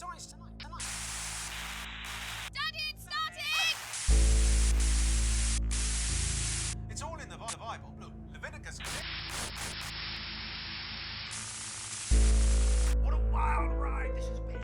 stories tonight. Daddy, it's starting! It's all in the Bible. Look, Leviticus. What a wild ride this has been.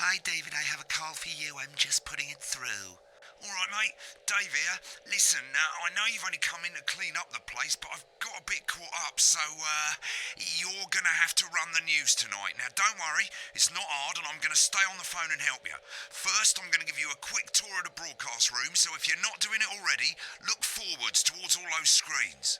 Hi, David, I have a call for you. I'm just putting it through. All right, mate. Dave here. Listen, I know you've only come in to clean up the place, but I've got a bit caught up, so, you're going to have to run the news tonight. Now, don't worry, it's not hard, and I'm going to stay on the phone and help you. First, I'm going to give you a quick tour of the broadcast room, so if you're not doing it already, look forwards towards all those screens.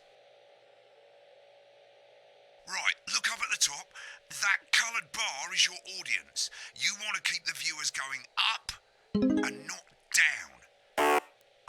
Right, look up at the top. That coloured bar is your audience. You want to keep the viewers going up and not down.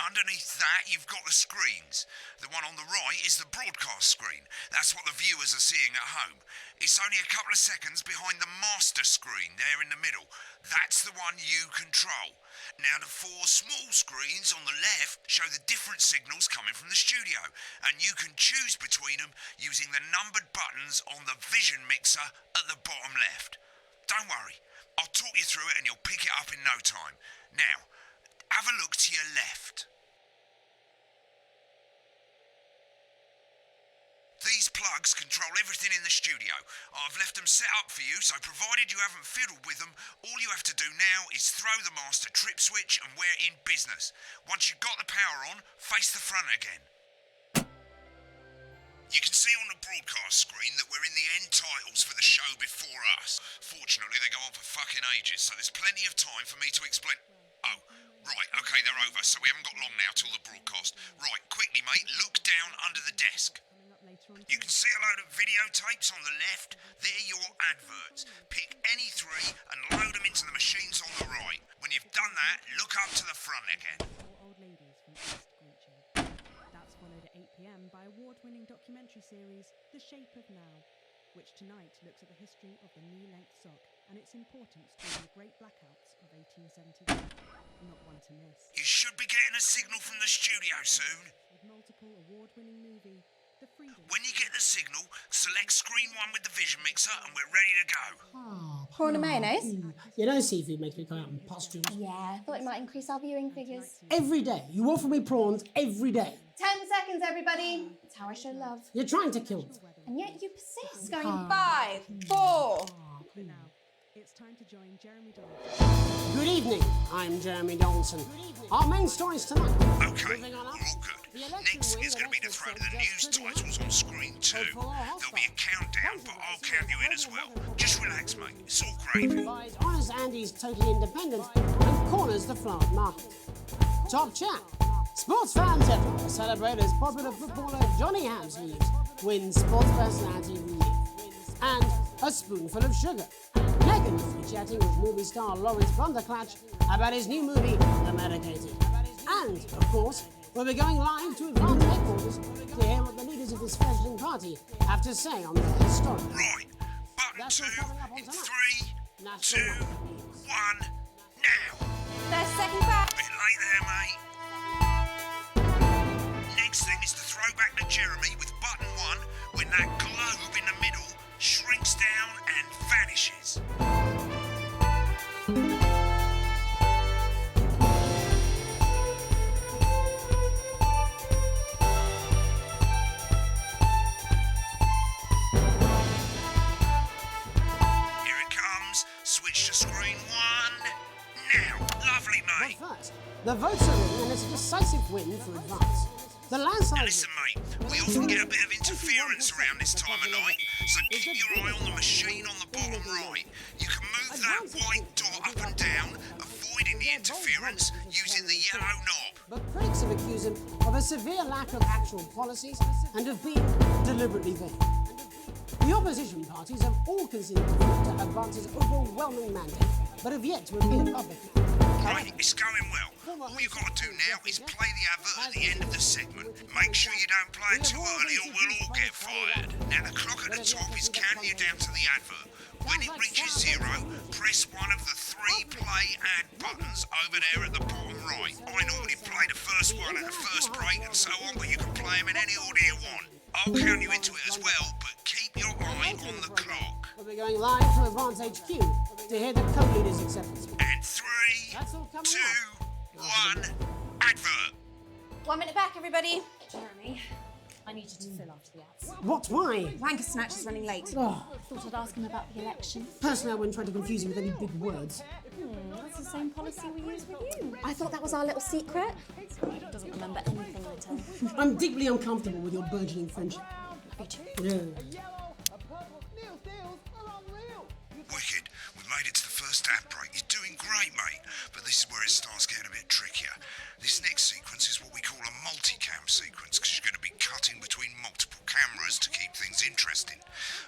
Underneath that, you've got the screens. The one on the right is the broadcast screen. That's what the viewers are seeing at home. It's only a couple of seconds behind the master screen there in the middle. That's the one you control. Now, the four small screens on the left show the different signals coming from the studio, and you can choose between them using the numbered buttons on the vision mixer at the bottom left. Don't worry, I'll talk you through it and you'll pick it up in no time. Now, have a look to your left. These plugs control everything in the studio. I've left them set up for you, so provided you haven't fiddled with them, all you have to do now is throw the master trip switch and we're in business. Once you've got the power on, face the front again. You can see on the broadcast screen that we're in the end titles for the show before us. Fortunately, they go on for fucking ages, so there's plenty of time for me to explain... Oh, right, okay, they're over, so we haven't got long now till the broadcast. Right, quickly, mate, look down under the desk. You can see a load of videotapes on the left. They're your adverts. Pick any three and load them into the machines on the right. When you've done that, look up to the front again. Four old ladies from East Grinching. That's followed at 8 p.m. by award-winning documentary series The Shape of Now, which tonight looks at the history of the knee-length sock and its importance during the Great Blackouts of 1871. Not one to miss. You should be getting a signal from the studio soon. With multiple award-winning movie, The Freedom... When you get the signal, select screen 1 with the vision mixer and we're ready to go. Prawn and mayonnaise? You know seafood makes me go out in pustules. Yeah, I thought it might increase our viewing figures. Every day. You offer me prawns every day. 10 seconds, everybody. It's how I show love. You're trying to kill me. And yet you persist. Going 5, 4. But now, it's time to join Jeremy Donaldson. Good evening. I'm Jeremy Donaldson. Our main stories tonight. Okay, we're all good. Next is going to be to throw the news titles on screen 2. There'll be a countdown, but I'll count you in as well. Just relax, mate. It's all gravy. Provides Honest Andy's totally independent and corners the flower market. Top chat. Sports fans everywhere celebrate as popular footballer Johnny Hamsleeves wins Sports Personality of the Year. And a spoonful of sugar. Megan will be chatting with movie star Lawrence Blunderclatch about his new movie, The Medicated. And, of course, we'll be going live to advance headquarters to hear what the leaders of this fledgling party have to say on the historic. Right, button 2 in 3, 2, 1, now. 30 seconds back. Bit late there, mate. Next thing is to throw back to Jeremy with button 1 when that globe in the middle shrinks down and vanishes. Here it comes. Switch to screen 1 now. Lovely, mate. But first, the votes are in and it's a decisive win for advance. The landslide... Now listen, mate, we often get a bit of interference around this time of night, so keep your eye on the machine on the bottom right. You can move that white dot up and down, avoid avoiding the interference using the yellow knob. But critics have accused him of a severe lack of actual policies and of being deliberately vague. The opposition parties have all conceded defeat to Advance's overwhelming mandate, but have yet to appear publicly. Right, it's going well. All you've got to do now is play the advert at the end of the segment. Make sure you don't play it too early or we'll all get fired. Now the clock at the top is counting you down to the advert. When it reaches 0, press one of the 3 play ad buttons over there at the bottom right. I normally play the first one at the first break and so on, but you can play them in any order you want. I'll count you into it as well, but keep your eye on the clock. We'll be going live to Advance HQ to hear the co-leader's acceptance speech. And 3, 2, 1, advert. 1 minute back, everybody. Jeremy, I need you to fill after the ads. What? Why? Wanker Snatch is running late. Oh, Thought I'd ask him about the election. personally, I wouldn't try to confuse him with any big words. That's the same policy we use with you. I thought that was our little secret. He doesn't remember anything I tell him. I'm deeply uncomfortable with your burgeoning friendship. Me too. Yeah. Wicked, we made it to the first ad break. You're doing great, mate. But this is where it starts getting a bit trickier. This next sequence is what we call a multicam sequence, because you're going to be cutting between multiple cameras to keep things interesting.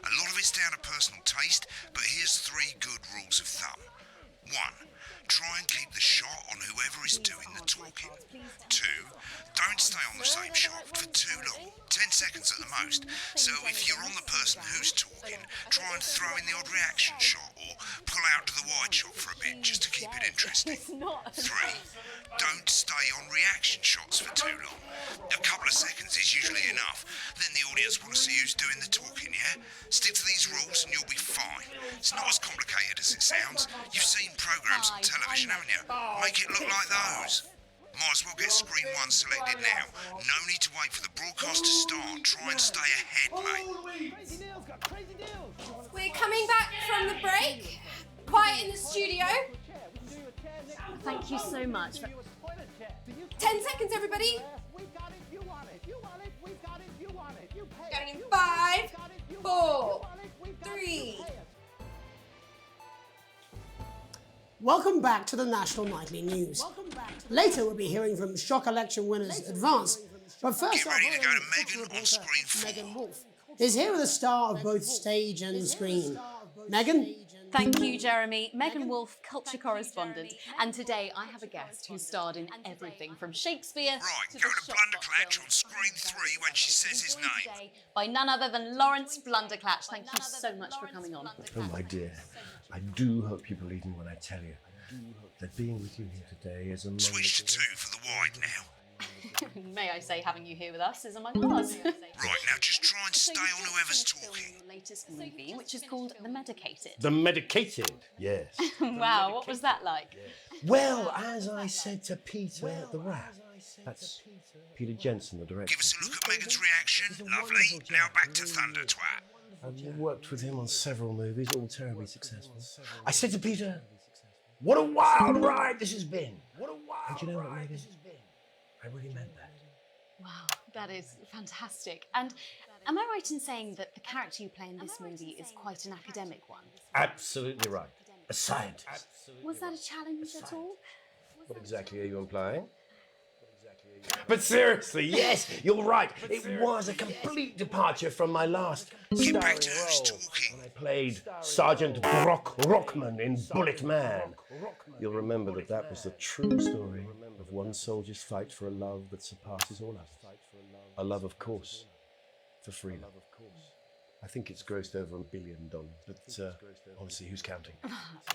A lot of it's down to personal taste, but here's 3 good rules of thumb. 1. Try and keep the shot on whoever is doing the talking. 2. Don't stay on the same shot for too long, 10 seconds at the most. So if you're on the person who's talking, try and throw in the odd reaction shot or pull out to the wide shot for a bit just to keep it interesting. 3. Don't stay on reaction shots for too long. A couple of seconds is usually enough. Then the audience want to see who's doing the talking, yeah? Stick to these rules and you'll be fine. It's not as complicated as it sounds. You've seen programs on television, haven't you? Make it look like those. Might as well get screen 1 selected now. No need to wait for the broadcast to start. Try and stay ahead, mate. We're coming back from the break. Quiet in the studio. Thank you so much. 10 seconds, everybody. Going in 5, 4, 3. Welcome back to the National Nightly News. Later, we'll be hearing from shock election winners Advance. But first, Get ready to go to Megan on screen 4. Megan Wolf is here with a star of both stage and screen. Megan? Thank you, Jeremy. Megan Wolf, culture correspondent. And today I have a guest who starred in everything from Shakespeare Right, to go the to Blunderclatch on screen 3 when she says his name. by none other than Lawrence Blunderclatch. Thank you so much for coming on. Oh, my dear, I do hope you believe me when I tell you that being with you here today is among Switch to 2 for the wide now. May I say, having you here with us is among ours. Right, now just try and stay on whoever's talking. Your latest movie, which is called The Medicated. The Medicated, yes. Wow, what was that like? Well, as I said to Peter the Rat, that's Peter Jensen, the director. Give us a look at Megan's reaction. Lovely. Now back to Thunder Twat. I've worked with him on several movies, all terribly successful. I said to Peter, what a wild ride this has been. And you know what, Megan? I really meant that. Wow, that is fantastic. And am I right in saying that the character you play in this movie is quite an academic one? Absolutely right. A scientist. Was that a challenge at all? What exactly are you implying? But seriously, yes, you're right. It was a complete departure from my last Get back to starring who's role talking. when I played Sergeant Brock Rockman in Bullet Man. You'll remember that was the true story of one soldier's fight for a love that surpasses all others. A love, of course, for freedom. I think it's grossed over $1 billion, but honestly, who's counting?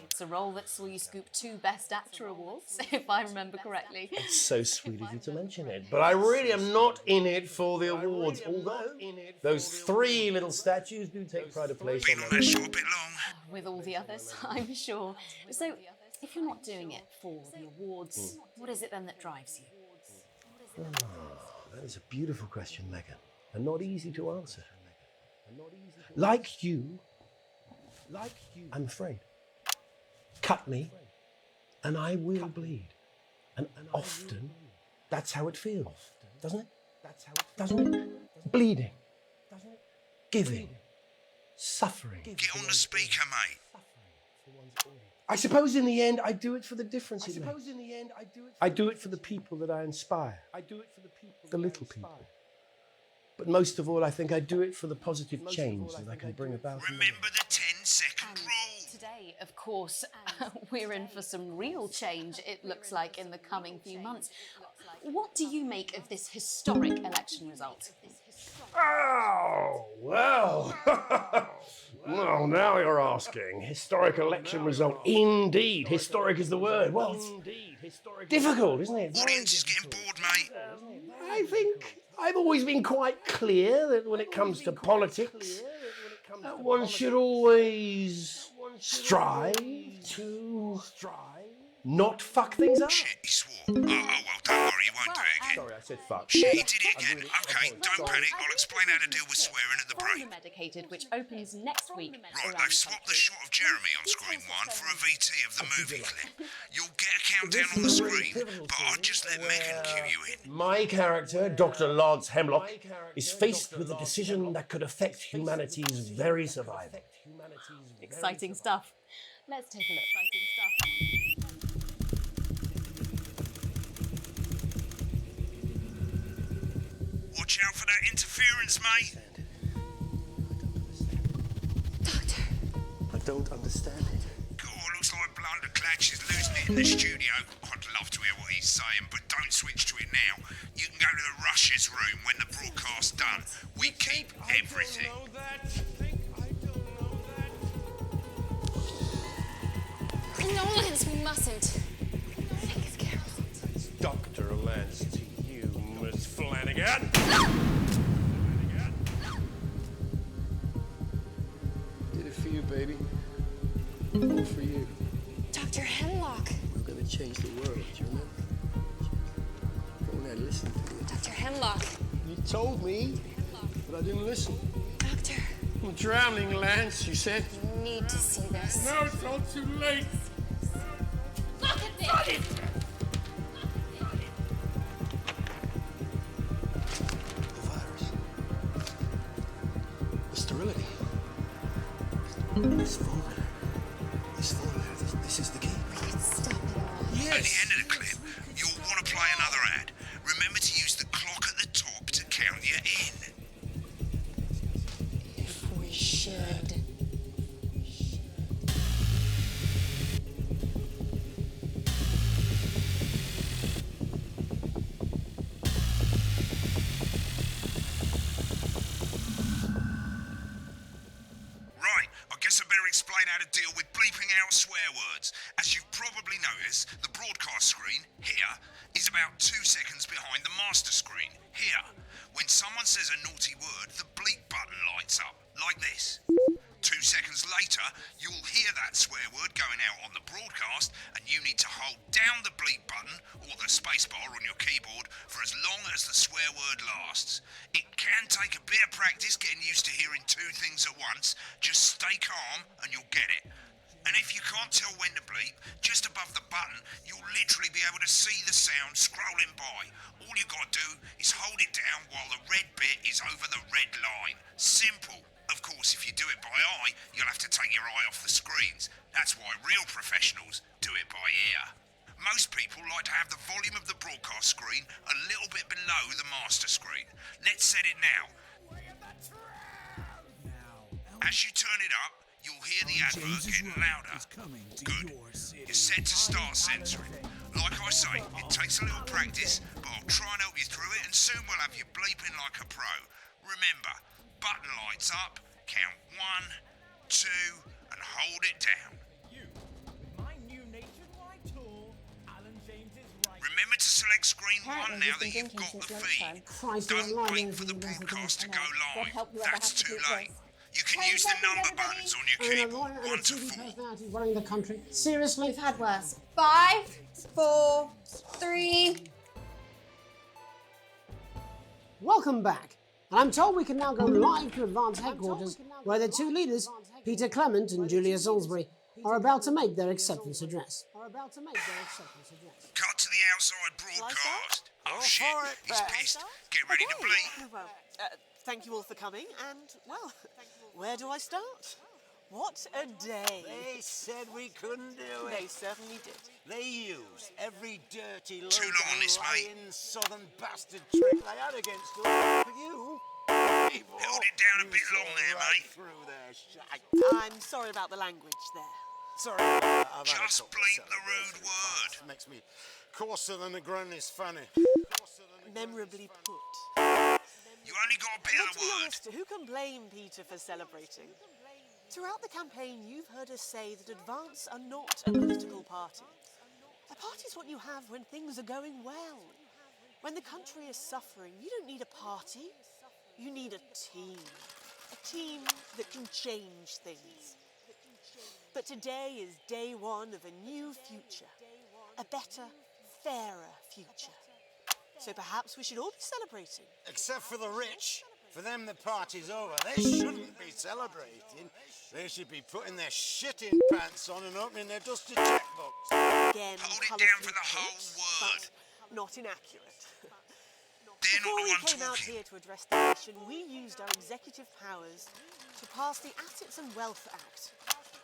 It's a role that saw you scoop 2 Best Actor awards, if I remember correctly. It's so sweet of you to mention it, but I really am not in it for the awards, although those 3 little statues do take pride of place Been on that show a bit long. With all the others, I'm sure. So, if you're not doing it for the awards, what is it then that drives you? That is a beautiful question, Megan, and not easy to answer. Like you, I'm afraid. Cut me, and I will bleed. And often, that's how it feels, doesn't it? Doesn't it? Bleeding, giving, suffering. Get on the speaker, mate. I suppose in the end, I do it for the difference it makes. I do it for the people that I inspire. I do it for the little people. But most of all, I think I do it for the positive change that I can bring about. Remember the 10-second rule. Today, of course, we're in for some real change, it looks like, in the coming few months. What do you make of this historic election result? Oh, well. Well, now you're asking. Historic election result. Indeed. Historic is the word. Well, it's difficult, isn't it? Audience is getting bored, mate. I think I've always been quite clear that when it comes to politics, one should always strive to not fuck things up. Shit, he swore. Oh, well, don't worry, he won't do it again. Sorry, I said fuck. Shit, he did it again. Okay, don't panic. I'll explain how to deal with swearing at the break. Medicated, which opens next week. Right, they've swapped the shot of Jeremy on screen 1 for a VT of the movie clip. You'll get a countdown on the screen, but I'll just let Megan cue you in. My character, Dr. Lance Hemlock, is faced with a decision that could affect humanity's very survival. Exciting stuff. Let's take a look. Exciting stuff. Watch out for that interference, mate. Doctor. I don't understand it. God, looks like Blunderclatch is losing it in the studio. I'd love to hear what he's saying, but don't switch to it now. You can go to the Russia's room when the broadcast's done. We keep everything. No, Lance, we mustn't. Fingers careful. Dr. Lance to you, Miss Flanagan. Did it for you, baby. All for you. Dr. Hemlock. We're gonna change the world, do you remember? Go on there, listen to me. Dr. Hemlock. You told me, but I didn't listen. Doctor. I'm drowning, Lance, you said. You need to see this. No, it's all too late. Look at this! The virus. The sterility. This formula. This is the key. We can stop it all. Yes. At the end of the clip, you'll want to play another ad. Remember to use the clock at the top to count you in. If we should. Right, I guess I better explain how to deal with bleeping out swear words. As you've probably noticed, the broadcast screen, here, is about 2 seconds behind the master screen, here. When someone says a naughty word, the bleep button lights up, like this. 2 seconds later, you'll hear that swear word going out on the broadcast, and you need to hold down the bleep button, or the spacebar on your keyboard, for as long as the swear word lasts. It can take a bit of practice getting used to hearing 2 things at once. Just stay calm, and you'll get it. And if you can't tell when to bleep, just above the button, you'll literally be able to see the sound scrolling by. All you gotta do is hold it down while the red bit is over the red line. Simple. Of course, if you do it by eye, you'll have to take your eye off the screens. That's why real professionals do it by ear. Most people like to have the volume of the broadcast screen a little bit below the master screen. Let's set it now. As you turn it up, you'll hear the advert getting louder. Good. You're set to start censoring. Like I say, it takes a little practice, but I'll try and help you through it, and soon we'll have you bleeping like a pro. Remember, button lights up, count 1, 2, and hold it down. Remember to select screen 1 now that you've got the feed. Don't wait for the broadcast to go live. That's too late. You can use the number buttons on your keyboard, 1 to 4. Running the country. Seriously? We've had worse. 5, 4, 3. Welcome back. And I'm told we can now go live to Advance Headquarters, where the 2 leaders, Peter Clement and Julia Salisbury, are about to make their acceptance address. Cut to the outside broadcast. Oh shit, he's pissed. Get ready to bleep. Well, thank you all for coming, and, well, where do I start? What a day. They said we couldn't do it. They certainly did. They used every dirty, Too long on this, mate. lying southern bastard trick they had against us. But you, people, Held it down a you bit saw long there, right mate. through their shite. I'm sorry about the language there. Sorry, I've had a Just couple of bleep the rude celebrations. word. Makes me coarser than a granny's fanny. Memorably put. You only got a bit But of to the be word. honest, who can blame Peter for celebrating? Throughout the campaign, you've heard us say that Advance are not a political party. A party is what you have when things are going well. When the country is suffering, you don't need a party. You need a team. A team that can change things. But today is day one of a new future. A better, fairer future. So perhaps we should all be celebrating. Except for the rich. For them, the party's over. They shouldn't be celebrating. They should be putting their shitting pants on and opening their dusty checkbooks. Again, Hold it down colourfully for the whole put, word. but not inaccurate. They're Before not the we one came out talking. here to address the nation, we used our executive powers to pass the Assets and Wealth Act.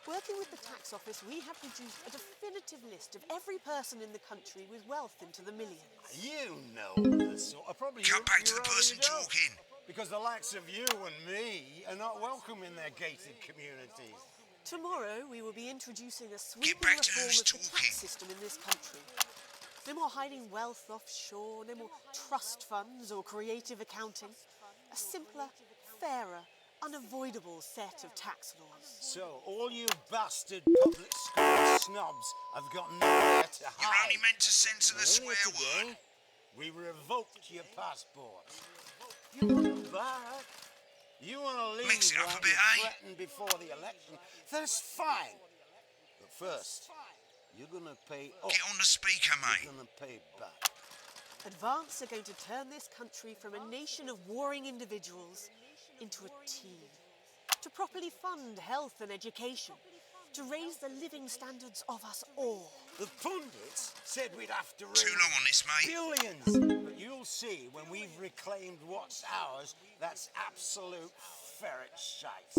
Working with the tax office, we have produced a definitive list of every person in the country with wealth into the millions. You know the sort of probably Cut back to you the person already don't. talking. Because the likes of you and me are not welcome in their gated communities. Tomorrow, we will be introducing a sweeping back to reform who's of the talking. tax system in this country. No more hiding wealth offshore, no more trust funds or creative accounting. A simpler, fairer, unavoidable set of tax laws. So, all you bastard public school snobs have got nowhere to You're hide. only meant to censor the Earlier swear today, word. we revoked your passport. You want them back? You want to leave Mix it up a like bit, you eh? threatened before the election? That's fine. But first, you're going to pay up. Get on the speaker, mate. You're going to pay back. Advance are going to turn this country from a nation of warring individuals into a team. To properly fund health and education. To raise the living standards of us all. The pundits said we'd have to raise Too long on this, mate. billions. But you'll see when we've reclaimed what's ours, that's absolute ferret shite.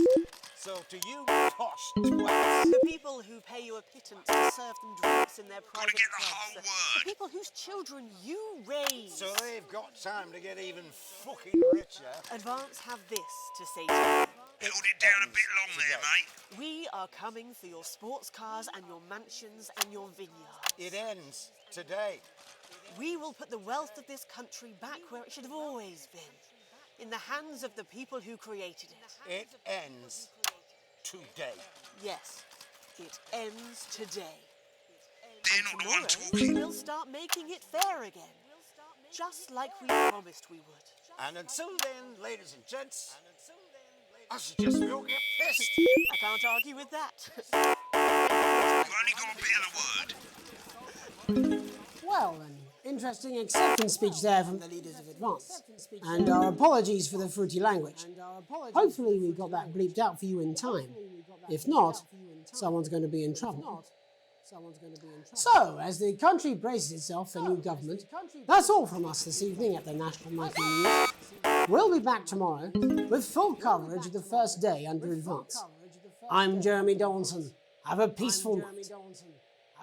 So to you posh twats, The people who pay you a pittance to serve them drinks in their private get the clubs. whole The word. people whose children you raise. so they've got time to get even fucking richer. Advance have this to say to you. Held it down a bit long there, mate. We are coming for your sports cars and your mansions and your vineyards. It ends today. We will put the wealth of this country back where it should have always been. In the hands of the people who created it. It ends today. Yes, it ends today. They're not the one Tomorrow, talking. we'll start making it fair again. Just like we promised we would. And until then, ladies and gents, I suggest we all get pissed. I can't argue with that. You only got a bit of the word. Well, an interesting acceptance speech there from the leaders of Advance. And our apologies for the fruity language. Hopefully we got that bleeped out for you in time. If not, someone's going to be in trouble. So, as the country braces itself for new government, that's all from us this evening at the National Nightly News. We'll be back tomorrow with full coverage of the first day under Advance. I'm Jeremy Donaldson. Have a peaceful night.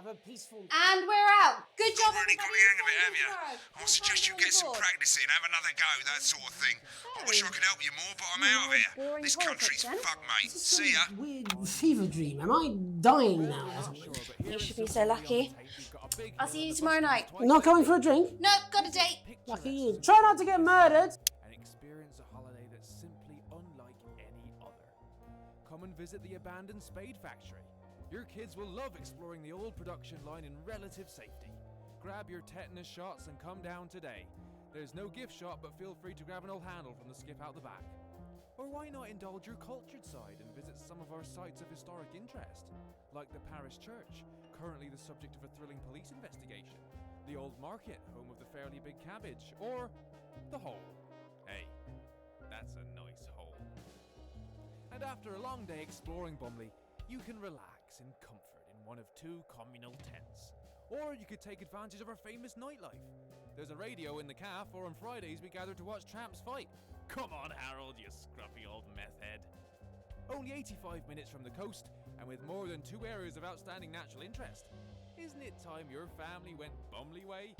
And we're out. Good job, Already got everybody. the hang of it, have See you? tomorrow. I suggest you get some Board. practice in, have another go, that sort of thing. I wish I could help you more, but I'm out of here. This country's fucked, mate. See ya. Weird fever dream. Am I dying now or something? You should be so lucky. I'll see you tomorrow night. Not coming for a drink? No, got a date. Lucky you. Try not to get murdered. And experience a holiday that's simply unlike any other. Come and visit the abandoned Spade Factory. Your kids will love exploring the old production line in relative safety. Grab your tetanus shots and come down today. There's no gift shop, but feel free to grab an old handle from the skip out the back. Or why not indulge your cultured side and visit some of our sites of historic interest, like the parish church, currently the subject of a thrilling police investigation, the old market, home of the fairly big cabbage, or the hole. Hey, that's a nice hole. And after a long day exploring Bumley, you can relax in comfort in one of 2 communal tents. Or you could take advantage of our famous nightlife. There's a radio in the calf, or on Fridays we gather to watch tramps fight. Come on, Harold, you scruffy old meth head. only 85 minutes from the coast, and with more than 2 areas of outstanding natural interest. Isn't it time your family went Bumley way?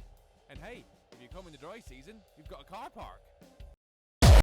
And hey, if you come in the dry season, we've got a car park.